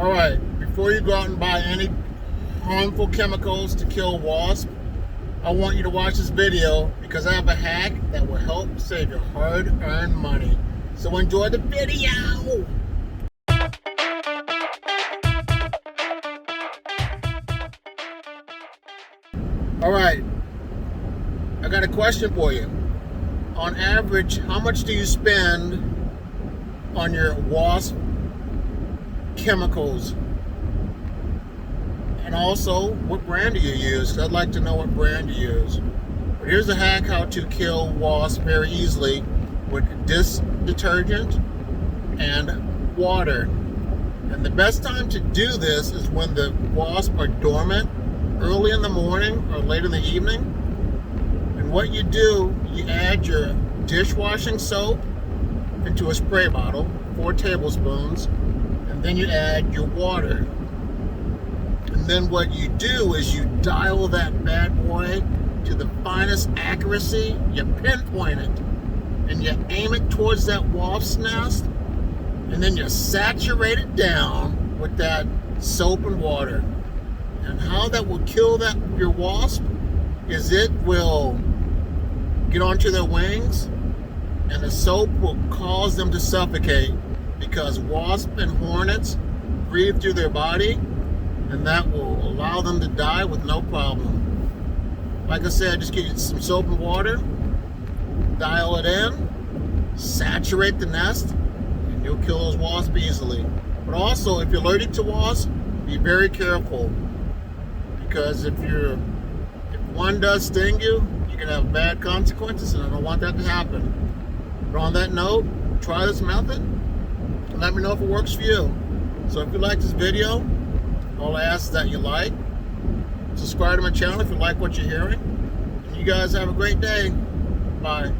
Alright, before you go out and buy any harmful chemicals to kill wasps, I want you to watch this video because I have a hack that will help save your hard-earned money. So enjoy the video! Alright, I got a question for you. On average, how much do you spend on your wasp chemicals? And also, what brand do you use? 'Cause I'd like to know what brand you use. But here's a hack how to kill wasps very easily with dish detergent and water. And the best time to do this is when the wasps are dormant, early in the morning or late in the evening. And what you do, you add your dishwashing soap into a spray bottle, 4 tablespoons, and then you add your water. And then what you do is you dial that bad boy to the finest accuracy, you pinpoint it, and you aim it towards that wasp's nest, and then you saturate it down with that soap and water. And how that will kill your wasp is it will get onto their wings, and the soap will cause them to suffocate because wasps and hornets breathe through their body, and that will allow them to die with no problem. Like I said, just get some soap and water, dial it in, saturate the nest, and you'll kill those wasps easily. But also, if you're allergic to wasps, be very careful, because if one does sting you, you can have bad consequences, and I don't want that to happen. But on that note, try this method and let me know if it works for you. So if you like this video, all I ask is that you like, subscribe to my channel if you like what you're hearing, and you guys have a great day. Bye.